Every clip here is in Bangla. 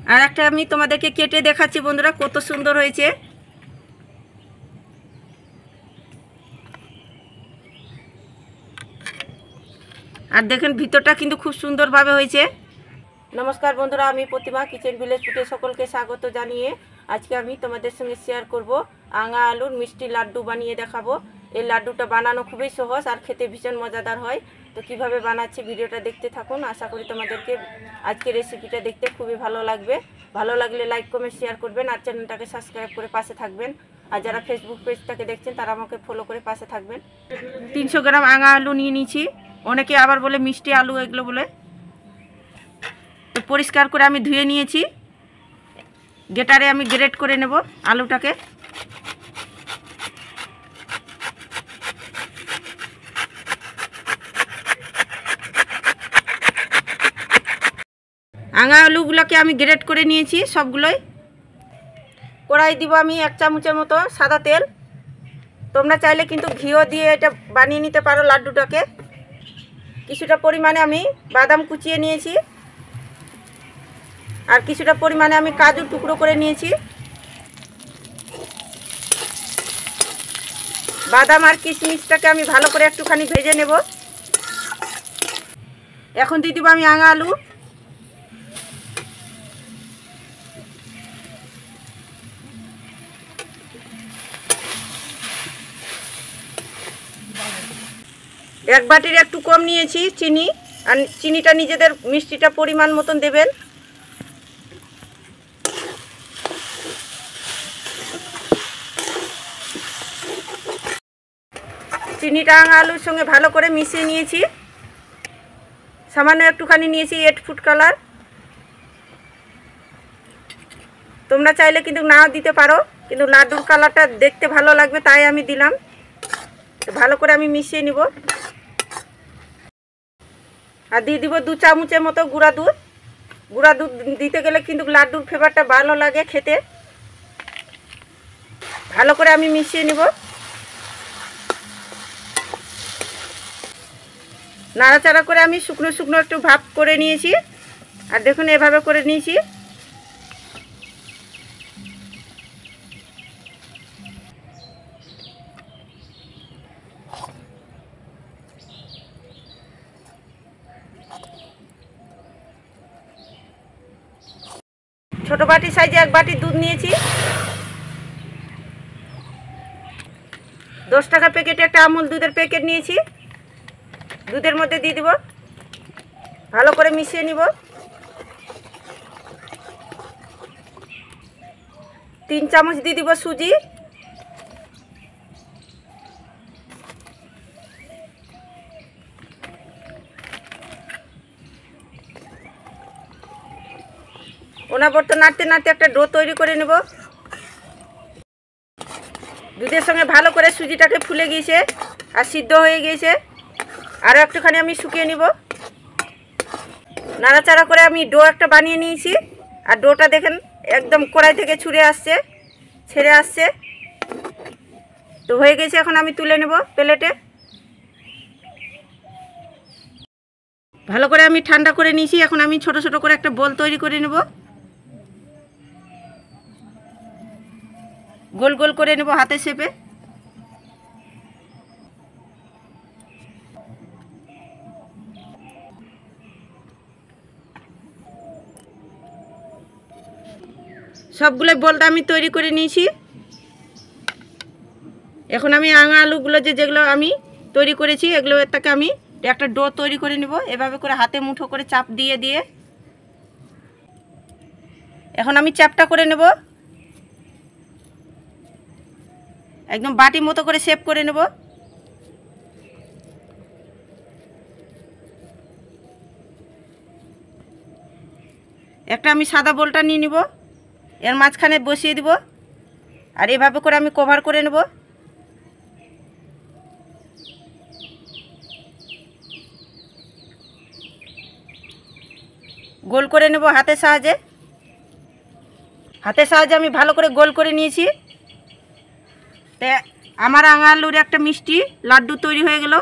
আর একটা আমি তোমাদেরকে কেটে দেখাচ্ছি বন্ধুরা, কত সুন্দর হয়েছে। আর দেখেন ভিতরটা কিন্তু খুব সুন্দরভাবে হয়েছে। নমস্কার বন্ধুরা, আমি প্রতিমা কিচেন ভিলেজ ফুডে সকলকে স্বাগত জানিয়ে আজকে আমি তোমাদের সঙ্গে শেয়ার করব আঙা আলুর মিষ্টি লাড্ডু বানিয়ে দেখাবো। এই লাড্ডুটা বানানো খুবই সহজ আর খেতে ভীষণ মজাদার হয়। তো কিভাবে বানাচ্ছি ভিডিওটা দেখতে থাকুন। আশা করি তোমাদেরকে আজকের রেসিপিটা দেখতে খুবই ভালো লাগবে। ভালো লাগলে লাইক কমেন্ট শেয়ার করবেন আর চ্যানেলটাকে সাবস্ক্রাইব করে পাশে থাকবেন। আর যারা ফেসবুক পেজটাকে দেখছেন তারা আমাকে ফলো করে পাশে থাকবেন। 300 গ্রাম আঙা আলু নিয়ে নিয়েছি, অনেকে আবার বলে মিষ্টি আলু এগুলো বলে। তো পরিষ্কার করে আমি ধুয়ে নিয়েছি, গ্রেটারে আমি গ্রেট করে নেব আলুটাকে। আঙা আলুগুলোকে আমি গ্রেট করে নিয়েছি সবগুলোই। কড়াই দিব আমি 1 চামচের মতো সাদা তেল। তোমরা চাইলে কিন্তু ঘিও দিয়ে এটা বানিয়ে নিতে পারো লাড্ডুটাকে। কিছুটা পরিমাণে আমি বাদাম কুচিয়ে নিয়েছি আর কিছুটা পরিমাণে আমি কাজু টুকরো করে নিয়েছি। বাদাম আর কিশমিশটাকে আমি ভালো করে একটুখানি ভেজে নেব। এখন দিয়ে দিব আমি আঙা আলু। এক বাটির একটু কম নিয়েছি চিনি, আর চিনিটা নিজেদের মিষ্টিটা পরিমাণ মতন দেবেন। চিনিটা আঙা আলুর সঙ্গে ভালো করে মিশিয়ে নিয়েছি। সামান্য একটুখানি নিয়েছি রেড ফুড কালার। তোমরা চাইলে কিন্তু নাও দিতে পারো, কিন্তু লাড্ডুর কালারটা দেখতে ভালো লাগবে তাই আমি দিলাম। ভালো করে আমি মিশিয়ে নিব। আর দিয়ে দিব 2 চামচের মতো গুঁড়া দুধ। গুঁড়া দুধ দিতে গেলে কিন্তু লাড্ডুর ফ্লেভারটা ভালো লাগে খেতে। ভালো করে আমি মিশিয়ে নিব। নাড়াচাড়া করে আমি শুকনো শুকনো একটু ভাপ করে নিয়েছি। আর দেখুন এভাবে করে নিয়েছি। ছোট বাটি সাইজে 1 বাটি দুধ নিয়েছি। 10 টাকা প্যাকেটে একটা আমুল দুধের প্যাকেট নিয়েছি। দুধের মধ্যে দিয়ে দিব, ভালো করে মিশিয়ে নিব। 3 চামচ দিয়ে দিব সুজি। অনবরত নাড়তে নাড়তে একটা ডো তৈরি করে নেব। দুধের সঙ্গে ভালো করে সুজিটাকে ফুলে গিয়েছে আর সিদ্ধ হয়ে গিয়েছে। আরও একটুখানি আমি শুকিয়ে নিব। নাড়াচাড়া করে আমি ডো একটা বানিয়ে নিয়েছি। আর ডোটা দেখেন একদম কড়াই থেকে ছেড়ে আসছে। তো হয়ে গেছে, এখন আমি তুলে নেব প্লেটে। ভালো করে আমি ঠান্ডা করে নিয়েছি। এখন আমি ছোট ছোট করে একটা বল তৈরি করে নেব। গোল গোল করে নেব হাতের শেপে। সবগুলো বলটা আমি তৈরি করে নিয়েছি। এখন আমি আঙা আলুগুলো যেগুলো আমি তৈরি করেছি এগুলো থেকে আমি একটা ডো তৈরি করে নেব। এভাবে করে হাতে মুঠো করে চাপ দিয়ে দিয়ে এখন আমি চাপটা করে নেব। একদম বাটি মতো করে শেপ করে নেব। একটা আমি সাদা বলটা নিয়ে নিব, এর মাঝখানে বসিয়ে দিব আর এভাবে করে আমি কভার করে নেব। গোল করে নেব হাতের সাহায্যে। আমি ভালো করে গোল করে নিয়েছি। তো আমার আঙা আলুর একটা মিষ্টি লাড্ডু তৈরি হয়ে গেল।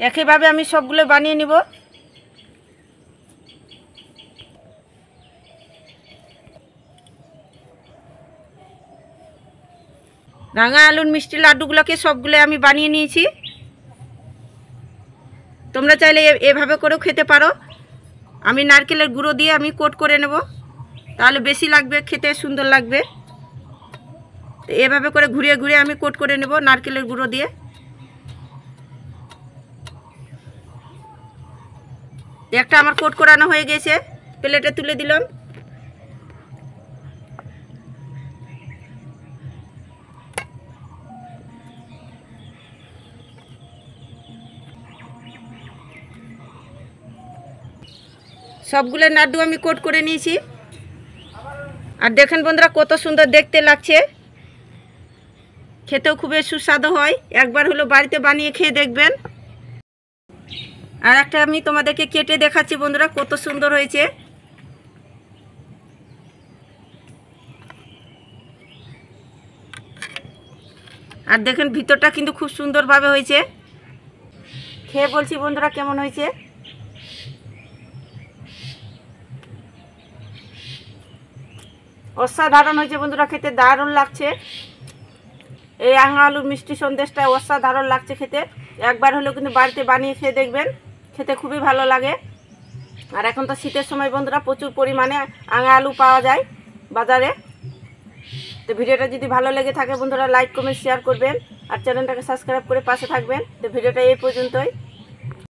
একইভাবে আমি সবগুলো বানিয়ে নিব। রাঙা আলুর মিষ্টি লাড্ডুগুলোকে সবগুলো আমি বানিয়ে নিয়েছি। তোমরা চাইলে এভাবে করেও খেতে পারো। আমি নারকেলের গুঁড়ো দিয়ে আমি কোট করে নেব, তাহলে বেশি লাগবে, খেতে সুন্দর লাগবে। তো এভাবে করে ঘুরিয়ে ঘুরিয়ে আমি কোট করে নেব নারকেলের গুঁড়ো দিয়ে। একটা আমার কোট করানো হয়ে গেছে, প্লেটে তুলে দিলাম। সবগুলো লাড্ডু আমি কোট করে নিয়েছি। আর দেখেন বন্ধুরা কত সুন্দর দেখতে লাগছে, খেতেও খুবই সুস্বাদু হয়। একবার হলো বাড়িতে বানিয়ে খেয়ে দেখবেন। আর একটা আমি তোমাদেরকে কেটে দেখাচ্ছি বন্ধুরা, কত সুন্দর হয়েছে। আর দেখেন ভিতরটা কিন্তু খুব সুন্দরভাবে হয়েছে। খেয়ে বলছি বন্ধুরা কেমন হয়েছে। অসাধারণ হয়েছে বন্ধুরা, খেতে দারুণ লাগছে। এই রাঙা আলুর মিষ্টি সন্দেশটা অসাধারণ লাগছে খেতে। একবার হলেও কিন্তু বাড়িতে বানিয়ে খেয়ে দেখবেন, খেতে খুবই ভালো লাগে। আর এখন তো শীতের সময় বন্ধুরা প্রচুর পরিমাণে রাঙা আলু পাওয়া যায় বাজারে। তো ভিডিওটা যদি ভালো লেগে থাকে বন্ধুরা লাইক কমেন্ট শেয়ার করবেন, আর চ্যানেলটাকে সাবস্ক্রাইব করে পাশে থাকবেন। তো ভিডিওটা এই পর্যন্তই।